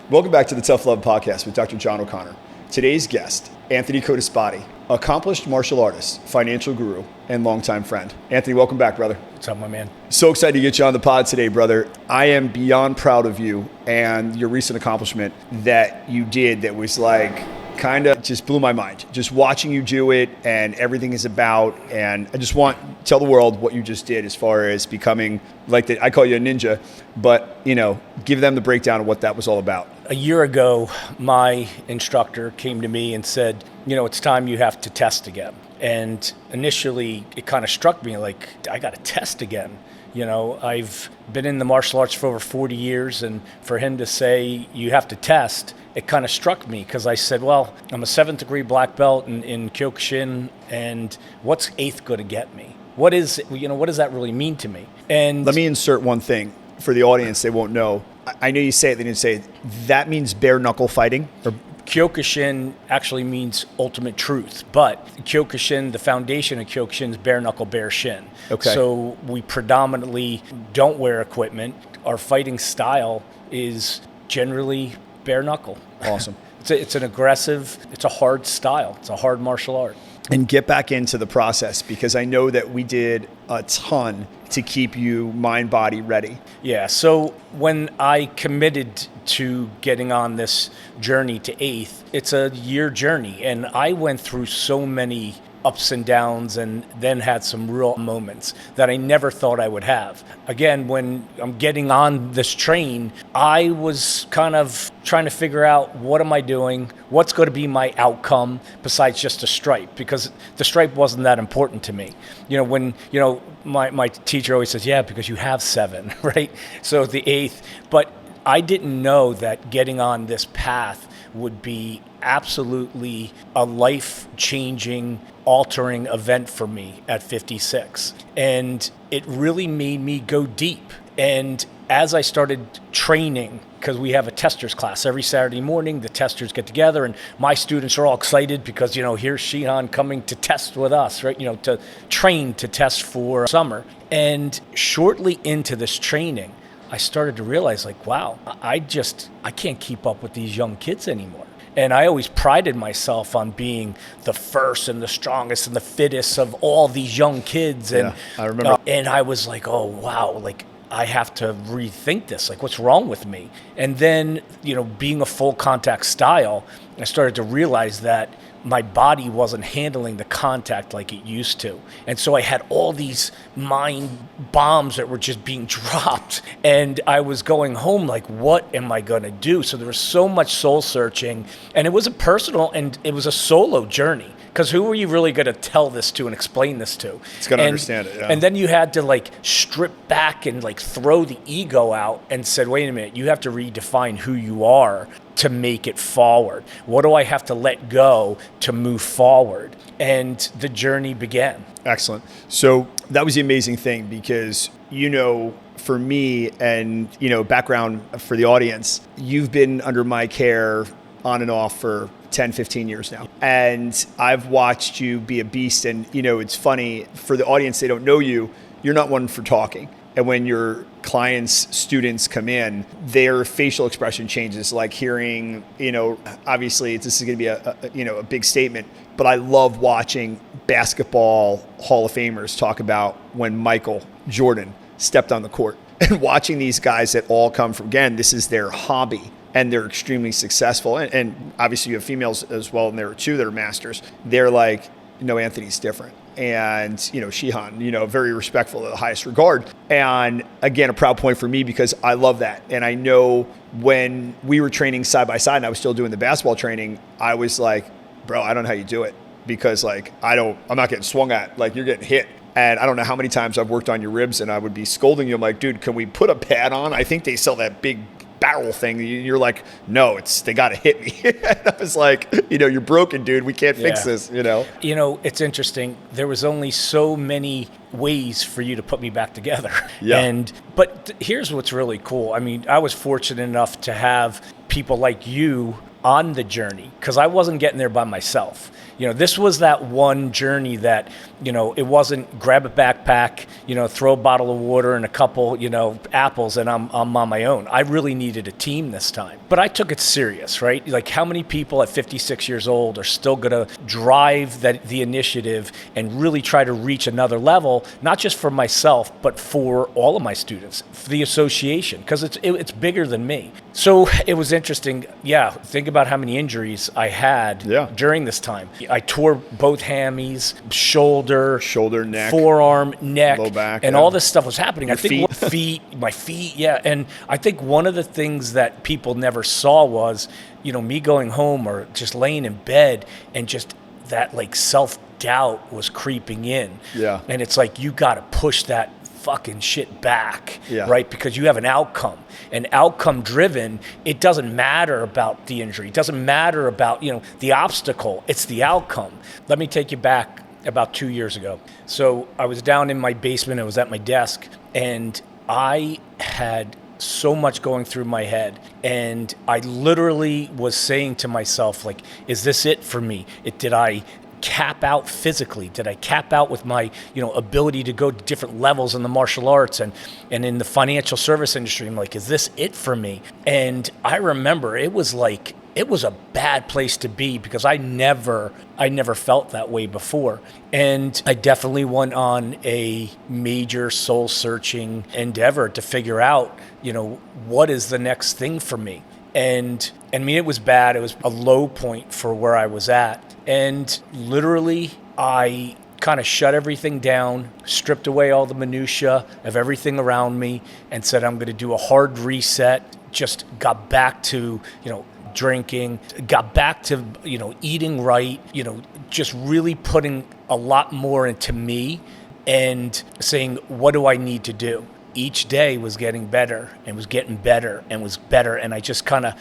Welcome back to the Tough Love Podcast with Dr. John O'Connor. Today's guest, Anthony Codispoti, accomplished martial artist, financial guru, and longtime friend. Anthony, welcome back, brother. What's up, my man? So excited to get you on the pod today, brother. I am beyond proud of you and your recent accomplishment that you did that was like, kind of just blew my mind. Just watching you do it and everything is about, and I just want to tell the world what you just did as far as becoming I call you a ninja, but give them the breakdown of what that was all about. A year ago, my instructor came to me and said, it's time you have to test again. And initially it kind of struck me like, I got to test again. I've been in the martial arts for over 40 years, and for him to say you have to test, it kind of struck me because I said, well, I'm a 7th degree black belt in Kyokushin, and what's 8th going to get me? What does that really mean to me? And let me insert one thing for the audience, they won't know. I know you say it, they didn't say it. That means bare knuckle fighting? Or Kyokushin actually means ultimate truth, but Kyokushin, the foundation of Kyokushin is bare knuckle, bare shin. Okay. So we predominantly don't wear equipment. Our fighting style is generally bare knuckle. Awesome. It's an aggressive, it's a hard style. It's a hard martial art. And get back into the process, because I know that we did a ton to keep you mind, body ready. Yeah, so when I committed to getting on this journey to 8th, it's a year journey, and I went through so many ups and downs and then had some real moments that I never thought I would have. Again, when I'm getting on this train, I was kind of trying to figure out, what am I doing? What's going to be my outcome besides just a stripe? Because the stripe wasn't that important to me. My teacher always says, yeah, because you have 7, right? So the 8th, but I didn't know that getting on this path would be absolutely a life-changing, altering event for me at 56. And it really made me go deep. And as I started training, because we have a testers class every Saturday morning, the testers get together and my students are all excited because, here's Shihan coming to test with us, right? To train to test for summer. And shortly into this training, I started to realize wow, I can't keep up with these young kids anymore. And I always prided myself on being the first and the strongest and the fittest of all these young kids. And yeah, I remember. And I was like, oh, wow, I have to rethink this. What's wrong with me? And then, being a full contact style, I started to realize that my body wasn't handling the contact like it used to. And so I had all these mind bombs that were just being dropped. And I was going home what am I going to do? So there was so much soul searching. And it was a personal and it was a solo journey. Because who were you really going to tell this to and explain this to? It's going to understand it, yeah. And then you had to strip back and throw the ego out and said, wait a minute, you have to redefine who you are to make it forward. What do I have to let go to move forward? And the journey began. Excellent. So that was the amazing thing, because, for me and, background for the audience, you've been under my care on and off for 10, 15 years now. And I've watched you be a beast. And, it's funny for the audience, they don't know you. You're not one for talking. And when your clients, students come in, their facial expression changes, like hearing, obviously this is going to be a big statement, but I love watching basketball Hall of Famers talk about when Michael Jordan stepped on the court, and watching these guys that all come from, again, this is their hobby and they're extremely successful. And obviously you have females as well, and there are 2 that are masters. They're like, Anthony's different. And, Shihan, very respectful of the highest regard. And again, a proud point for me, because I love that. And I know when we were training side by side and I was still doing the basketball training, I was like, bro, I don't know how you do it, because I'm not getting swung at, you're getting hit. And I don't know how many times I've worked on your ribs and I would be scolding you. I'm like, dude, can we put a pad on? I think they sell that big barrel thing. You're like, no, they got to hit me. And I was like, you're broken, dude. We can't fix this, It's interesting. There was only so many ways for you to put me back together. Yeah. But here's what's really cool. I mean, I was fortunate enough to have people like you on the journey, because I wasn't getting there by myself. This was that one journey that, it wasn't grab a backpack, throw a bottle of water and a couple, apples, and I'm on my own. I really needed a team this time. But I took it serious, right? Like, how many people at 56 years old are still going to drive the initiative and really try to reach another level, not just for myself, but for all of my students, for the association, because it's bigger than me. So it was interesting. Yeah, think about how many injuries I had during this time. I tore both hammies, shoulder, neck, forearm, neck, low back, and all this stuff was happening. Your I think my feet, yeah. And I think one of the things that people never saw was, me going home or just laying in bed and just that like self-doubt was creeping in. Yeah. And it's like, you got to push that fucking shit back, right? Because you have an outcome. And outcome driven, it doesn't matter about the injury. It doesn't matter about, the obstacle. It's the outcome. Let me take you back about 2 years ago. So I was down in my basement. I was at my desk, and I had so much going through my head. And I literally was saying to myself, like, is this it for me? Did I cap out physically? Did I cap out with my, ability to go to different levels in the martial arts and in the financial service industry? I'm like, is this it for me? And I remember it was a bad place to be, because I never felt that way before. And I definitely went on a major soul searching endeavor to figure out, what is the next thing for me? And I mean, it was bad. It was a low point for where I was at. And literally, I kind of shut everything down, stripped away all the minutia of everything around me, and said, I'm going to do a hard reset. Just got back to, drinking, got back to, eating right, just really putting a lot more into me and saying, what do I need to do? Each day was getting better and was getting better and was better. And I just kind of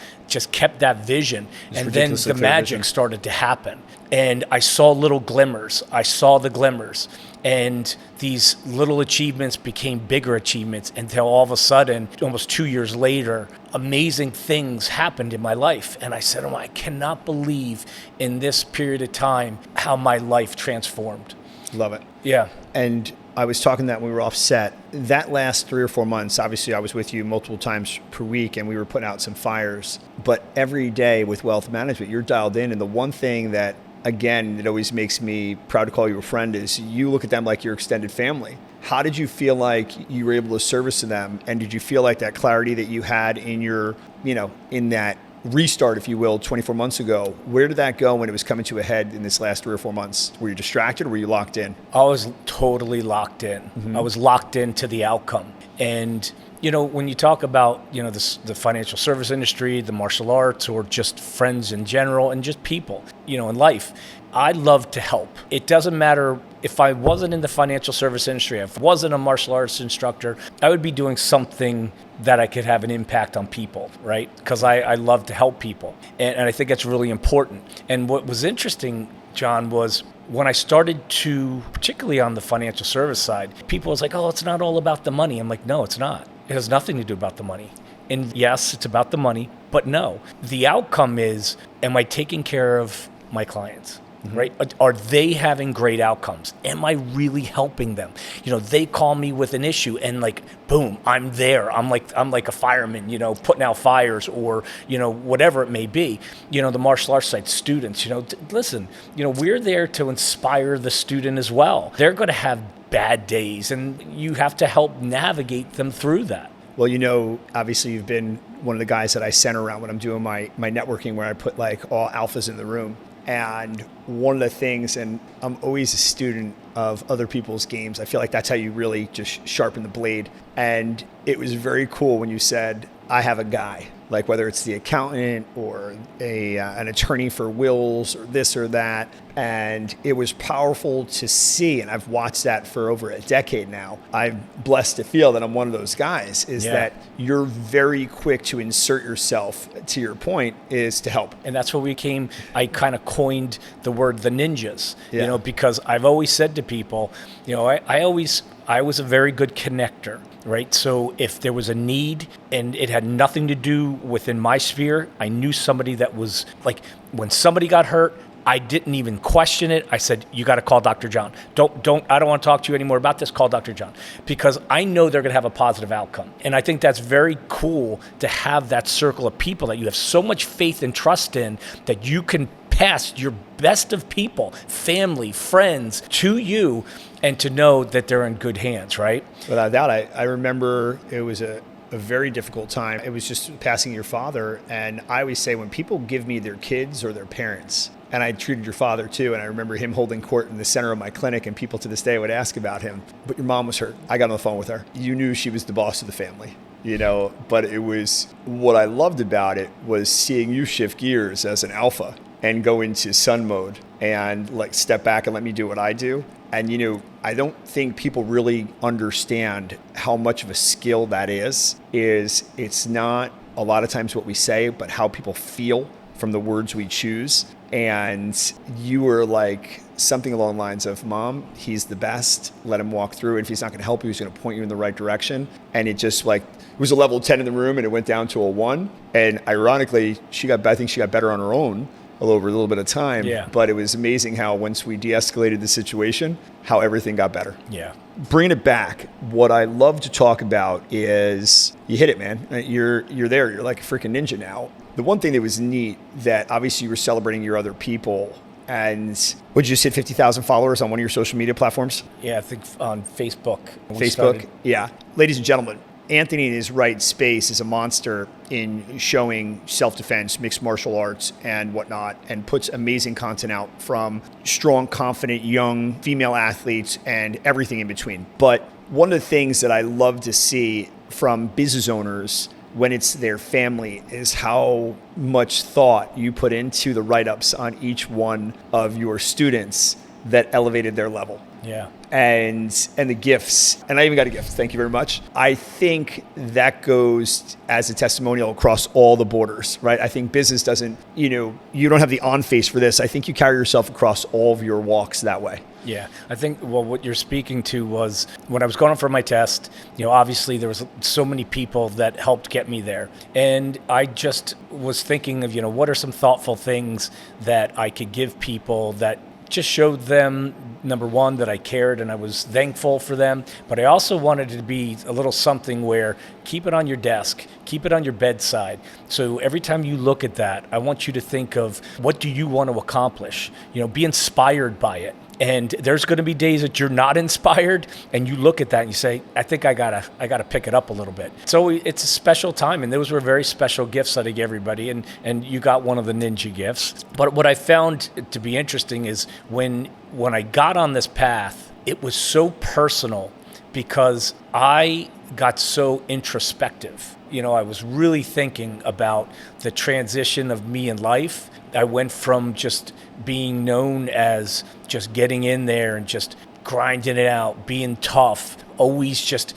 kept that vision. And then the magic started to happen. And I saw little glimmers. I saw the glimmers. And these little achievements became bigger achievements until all of a sudden, almost 2 years later, amazing things happened in my life. And I said, I cannot believe in this period of time how my life transformed. Love it. Yeah. And I was talking that when we were off set, that last 3 or 4 months, obviously I was with you multiple times per week and we were putting out some fires, but every day with wealth management, you're dialed in. And the one thing that, again, it always makes me proud to call you a friend is you look at them like your extended family. How did you feel like you were able to service to them? And did you feel like that clarity that you had in your, in that restart, if you will, 24 months ago, where did that go when it was coming to a head in this last 3 or 4 months? Were you distracted or were you locked in? I was totally locked in. Mm-hmm. I was locked into the outcome. And, when you talk about, the financial service industry, the martial arts, or just friends in general, and just people, in life, I love to help. It doesn't matter if I wasn't in the financial service industry, if I wasn't a martial arts instructor, I would be doing something that I could have an impact on people, right? Because I love to help people. And I think that's really important. And what was interesting, John, was when I started to, particularly on the financial service side, people was like, oh, it's not all about the money. I'm like, no, it's not. It has nothing to do about the money. And yes, it's about the money, but no. The outcome is, am I taking care of my clients? Mm-hmm. Right? Are they having great outcomes? Am I really helping them? They call me with an issue and like, boom, I'm there. I'm like a fireman, putting out fires or, whatever it may be. The martial arts side, students, listen, we're there to inspire the student as well. They're going to have bad days and you have to help navigate them through that. Well, obviously you've been one of the guys that I center around when I'm doing my networking, where I put like all alphas in the room. And one of the things, and I'm always a student of other people's games. I feel like that's how you really just sharpen the blade. And it was very cool when you said, I have a guy, like whether it's the accountant or an attorney for wills or this or that. And it was powerful to see. And I've watched that for over a decade now. I'm blessed to feel that I'm one of those guys, that you're very quick to insert yourself, to your point, is to help. And that's where I kind of coined the word the ninjas, because I've always said to people, I I was a very good connector, right? So if there was a need and it had nothing to do within my sphere, I knew somebody that was like, when somebody got hurt, I didn't even question it. I said, you got to call Dr. John. I don't want to talk to you anymore about this. Call Dr. John, because I know they're going to have a positive outcome. And I think that's very cool to have that circle of people that you have so much faith and trust in that you can pass your best of people, family, friends to you, and to know that they're in good hands, right? Without a doubt. I remember it was a very difficult time. It was just passing your father. And I always say, when people give me their kids or their parents, and I treated your father too, and I remember him holding court in the center of my clinic, and people to this day would ask about him. But your mom was hurt. I got on the phone with her. You knew she was the boss of the family, but it was, what I loved about it was seeing you shift gears as an alpha and go into son mode and like step back and let me do what I do. And I don't think people really understand how much of a skill that is. It's not a lot of times what we say, but how people feel from the words we choose. And you were like something along the lines of, Mom, he's the best. Let him walk through. And if he's not going to help you, he's going to point you in the right direction. And it just it was a level 10 in the room, and it went down to a 1. And ironically, I think she got better on her own over a little bit of time. Yeah. But it was amazing how once we de-escalated the situation, how everything got better. Yeah. Bringing it back, what I love to talk about is, you hit it, man. You're there. You're like a freaking ninja now. The one thing that was neat, that obviously you were celebrating your other people, and would you just hit 50,000 followers on one of your social media platforms? Yeah, I think on Facebook. Facebook, yeah. Ladies and gentlemen, Anthony in his right space is a monster in showing self-defense, mixed martial arts, and whatnot, and puts amazing content out from strong, confident, young female athletes and everything in between. But one of the things that I love to see from business owners when it's their family is how much thought you put into the write-ups on each one of your students that elevated their level. Yeah. And the gifts. And I even got a gift. Thank you very much. I think that goes as a testimonial across all the borders, right? I think business doesn't, you don't have the on face for this. I think you carry yourself across all of your walks that way. Yeah, I think, what you're speaking to was when I was going for my test, obviously there was so many people that helped get me there. And I just was thinking of, what are some thoughtful things that I could give people that just showed them, number one, that I cared and I was thankful for them. But I also wanted it to be a little something where keep it on your desk, keep it on your bedside. So every time you look at that, I want you to think of, what do you want to accomplish? Be inspired by it. And there's going to be days that you're not inspired, and you look at that and you say, I think I gotta pick it up a little bit. So it's a special time, and those were very special gifts that I gave everybody, and you got one of the ninja gifts. But what I found to be interesting is when I got on this path, it was so personal because I got so introspective. I was really thinking about the transition of me in life. I went from just being known as just getting in there and just grinding it out, being tough, always just,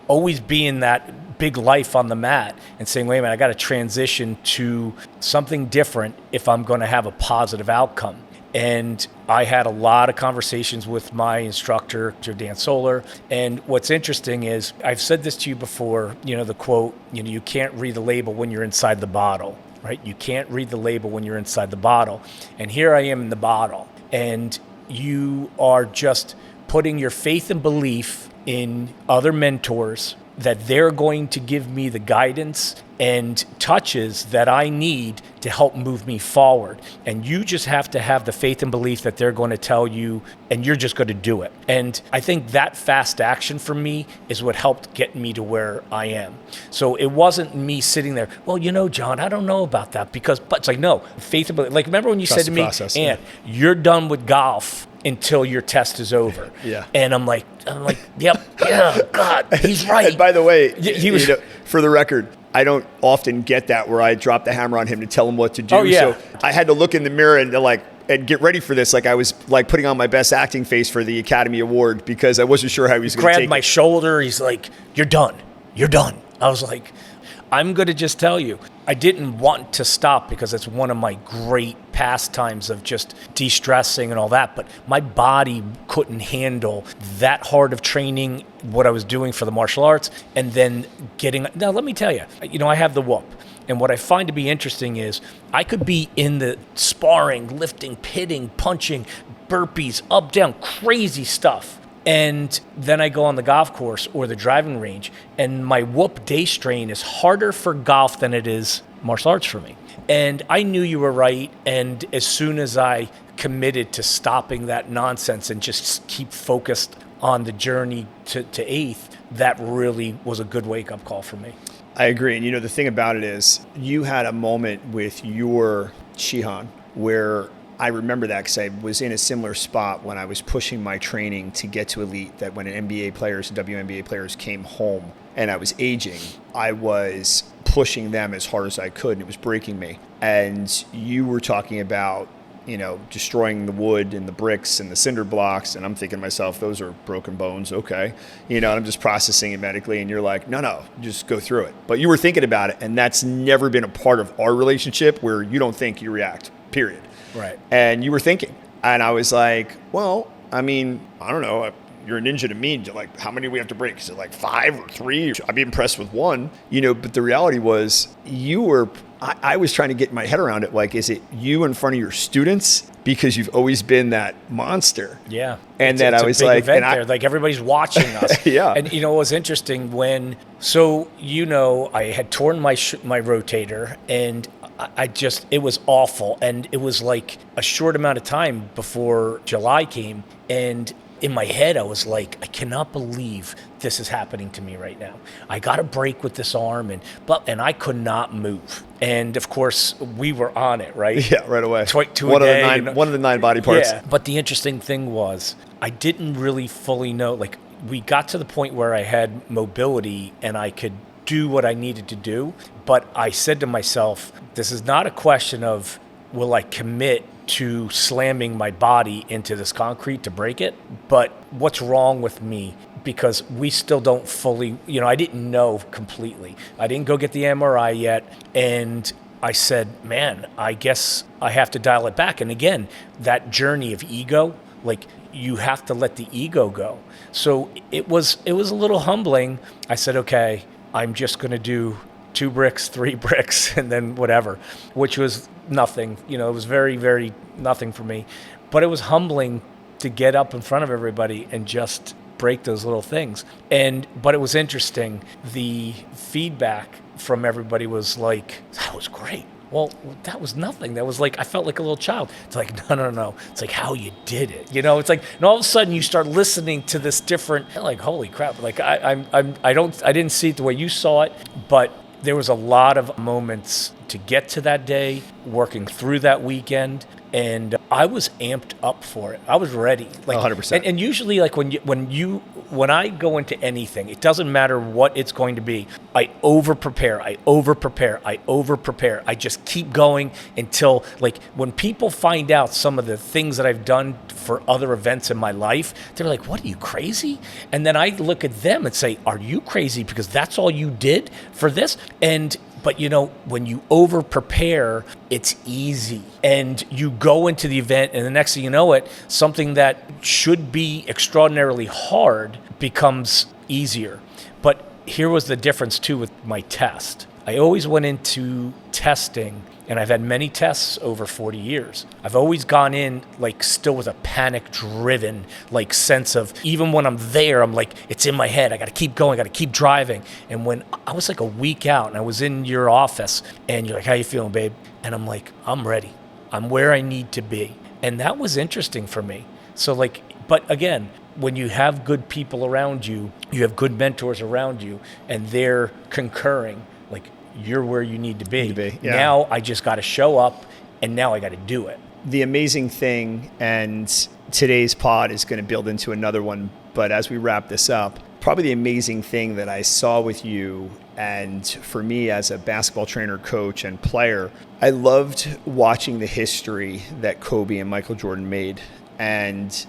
always being that big life on the mat, and saying, wait a minute, I got to transition to something different if I'm going to have a positive outcome. And I had a lot of conversations with my instructor, Dan Solar. And what's interesting is, I've said this to you before, the quote, you can't read the label when you're inside the bottle, right? You can't read the label when you're inside the bottle. And here I am in the bottle. And you are just putting your faith and belief in other mentors that they're going to give me the guidance and touches that I need to help move me forward. And you just have to have the faith and belief that they're going to tell you, and you're just going to do it. And I think that fast action for me is what helped get me to where I am. So it wasn't me sitting there, well, John, I don't know about that, but it's like, no, faith and belief. Like, remember when you said to me, Ant, you're done with golf until your test is over. Yeah. And I'm like, yep, yeah, God, he's right. And by the way, he was, for the record, I don't often get that where I drop the hammer on him to tell him what to do. Oh, yeah. So I had to look in the mirror and get ready for this. Like, I was like putting on my best acting face for the Academy Award because I wasn't sure how he was going to take it. Grabbed my shoulder. He's like, you're done. You're done. I was like, I'm going to just tell you, I didn't want to stop because it's one of my great pastimes of just de-stressing and all that, but my body couldn't handle that hard of training, what I was doing for the martial arts, and then now let me tell you, I have the whoop. And what I find to be interesting is I could be in the sparring, lifting, pitting, punching, burpees, up, down, crazy stuff. And then I go on the golf course or the driving range, and my whoop day strain is harder for golf than it is martial arts for me. And I knew you were right. And as soon as I committed to stopping that nonsense and just keep focused on the journey to eighth, that really was a good wake-up call for me. I agree. And the thing about it is you had a moment with your Shihan where I remember that because I was in a similar spot when I was pushing my training to get to elite, that when NBA players and WNBA players came home and I was aging, I was pushing them as hard as I could, and it was breaking me. And you were talking about, destroying the wood and the bricks and the cinder blocks. And I'm thinking to myself, those are broken bones. Okay. And I'm just processing it medically. And you're like, no, just go through it. But you were thinking about it. And that's never been a part of our relationship where you don't think, you react, period. Right. And you were thinking. And I was like, well, I don't know. You're a ninja to me. Like, how many do we have to break? Is it like 5 or 3? I'd be impressed with 1, but the reality was I was trying to get my head around it. Like, is it you in front of your students? Because you've always been that monster. Yeah. And then I was like, event there. Like, everybody's watching us. Yeah. And it was interesting I had torn my rotator, and it was awful. And it was like a short amount of time before July came. And in my head, I was like, I cannot believe this is happening to me right now. I got a break with this arm, and I could not move. And of course, we were on it, right? Yeah, right away. One of the 9 body parts. Yeah. But the interesting thing was, I didn't really fully know. Like, we got to the point where I had mobility and I could do what I needed to do. But I said to myself, this is not a question of will I commit to slamming my body into this concrete to break it, but what's wrong with me? Because we still don't fully, I didn't know completely. I didn't go get the MRI yet. And I said, man, I guess I have to dial it back. And again, that journey of ego, like, you have to let the ego go. So it was a little humbling. I said, okay, I'm just going to do 2 bricks, 3 bricks, and then whatever, which was nothing. It was very, very nothing for me. But it was humbling to get up in front of everybody and just break those little things. But it was interesting. The feedback from everybody was like, that was great. Well, that was nothing. That was like, I felt like a little child. It's like, no. It's like how you did it. It's like, and all of a sudden you start listening to this different, like, holy crap. Like, I didn't see it the way you saw it, but there was a lot of moments to get to that day, working through that weekend, and I was amped up for it. I was ready. Like 100%. And usually, like, when I go into anything, it doesn't matter what it's going to be. I over prepare. I just keep going until, like, when people find out some of the things that I've done for other events in my life, they're like, what, are you crazy? And then I look at them and say, are you crazy? Because that's all you did for this? But when you over prepare, it's easy. And you go into the event, and the next thing you know it, something that should be extraordinarily hard becomes easier. But here was the difference too with my test. I always went into testing, and I've had many tests over 40 years. I've always gone in, like, still with a panic-driven, like, sense of, even when I'm there, I'm like, it's in my head. I got to keep going. I got to keep driving. And when I was like a week out, and I was in your office, and you're like, how you feeling, babe? And I'm like, I'm ready. I'm where I need to be. And that was interesting for me. So, like, but again, when you have good people around you, you have good mentors around you, and they're concurring, like, you're where you need to be. Yeah. Now I just got to show up, and now I got to do it. The amazing thing, and today's pod is going to build into another one, but as we wrap this up, probably the amazing thing that I saw with you, and for me as a basketball trainer, coach, and player, I loved watching the history that Kobe and Michael Jordan made. And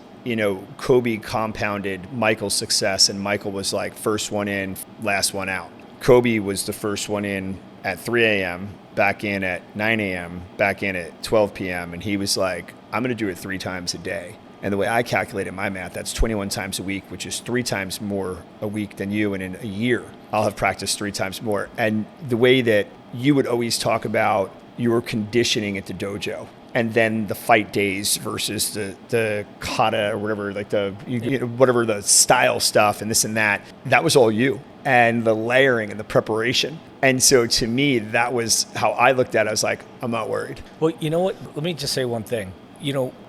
Kobe compounded Michael's success, and Michael was like first one in, last one out. Kobe was the first one in at 3 a.m., back in at 9 a.m., back in at 12 p.m. And he was like, I'm going to do it 3 times a day. And the way I calculated my math, that's 21 times a week, which is 3 times more a week than you. And in a year, I'll have practiced 3 times more. And the way that you would always talk about your conditioning at the dojo, and then the fight days versus the kata or whatever, like whatever the style stuff and this and that was all you, and the layering and the preparation. And so to me, that was how I looked at it. I was like, I'm not worried. Well, you know what? Let me just say one thing.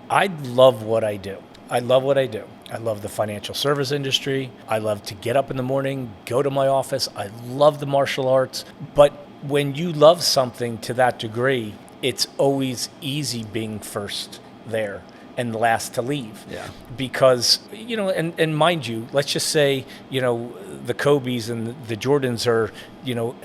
I love what I do. I love what I do. I love the financial service industry. I love to get up in the morning, go to my office. I love the martial arts. But when you love something to that degree, it's always easy being first there and last to leave. Yeah. Because, and mind you, let's just say, the Kobe's and the Jordans are,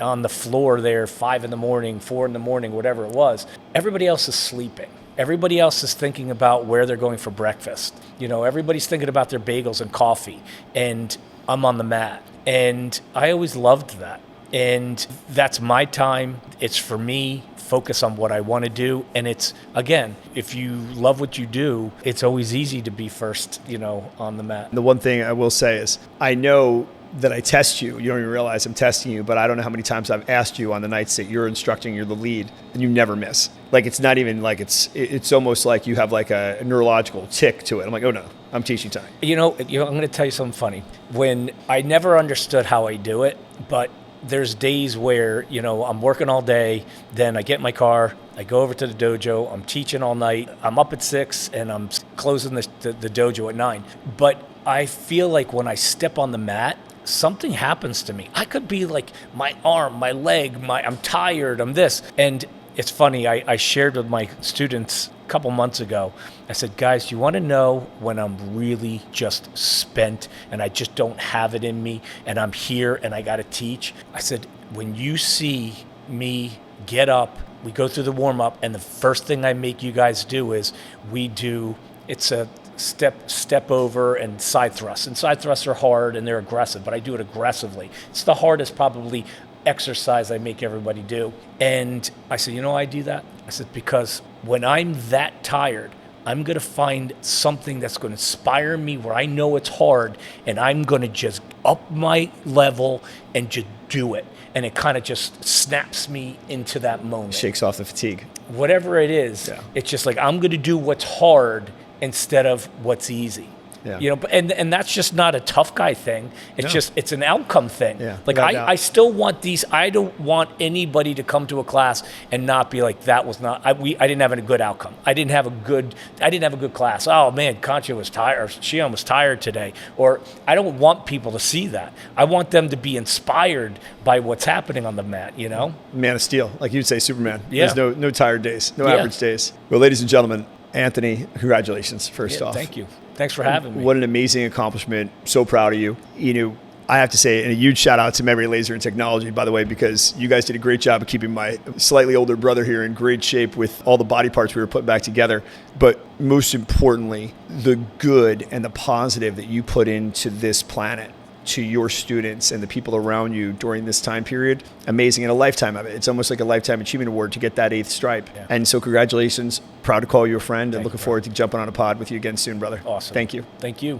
on the floor there 5 a.m, 4 a.m, whatever it was. Everybody else is sleeping. Everybody else is thinking about where they're going for breakfast. Everybody's thinking about their bagels and coffee, and I'm on the mat. And I always loved that. And that's my time. It's for me. Focus on what I want to do. And it's, again, if you love what you do, it's always easy to be first, on the mat. The one thing I will say is, I know that I test you. You don't even realize I'm testing you, but I don't know how many times I've asked you on the nights that you're instructing, you're the lead, and you never miss. Like, it's not even like it's almost like you have like a neurological tick to it. I'm like, oh no, I'm teaching time. I'm going to tell you something funny. When I never understood how I do it, but there's days where, I'm working all day, then I get in my car, I go over to the dojo, I'm teaching all night, I'm up at 6 and I'm closing the dojo at 9. But I feel like when I step on the mat, something happens to me. I could be like my arm, my leg, I'm tired, I'm this. And it's funny, I shared with my students a couple months ago, I said, guys, you want to know when I'm really just spent and I just don't have it in me and I'm here and I got to teach? I said, when you see me get up, we go through the warm up, and the first thing I make you guys do is it's a step over and side thrusts. And side thrusts are hard and they're aggressive, but I do it aggressively. It's the hardest probably exercise I make everybody do. And I said, I do that? I said, because when I'm that tired, I'm going to find something that's going to inspire me where I know it's hard, and I'm going to just up my level and just do it. And it kind of just snaps me into that moment. Shakes off the fatigue. Whatever it is, It's just like, I'm going to do what's hard instead of what's easy. Yeah. And that's just not a tough guy thing. It's it's an outcome thing. Yeah, like I still want these. I don't want anybody to come to a class and not be like, that was not. I didn't have a good outcome. I didn't have a good class. Oh man, Concha was tired, or Shion was tired today. Or I don't want people to see that. I want them to be inspired by what's happening on the mat. Man of Steel, like you'd say, Superman. Yeah. There's no tired days, no average days. Well, ladies and gentlemen, Anthony, congratulations, first off. Thank you. Thanks for having me. What an amazing accomplishment. So proud of you. I have to say, and a huge shout out to Memory Laser and Technology, by the way, because you guys did a great job of keeping my slightly older brother here in great shape with all the body parts we were putting back together. But most importantly, the good and the positive that you put into this planet, to your students and the people around you during this time period, amazing, and a lifetime of it. It's almost like a lifetime achievement award to get that 8th stripe. Yeah. And so congratulations, proud to call you a friend, and looking forward to jumping on a pod with you again soon, brother. Awesome. Thank you. Thank you.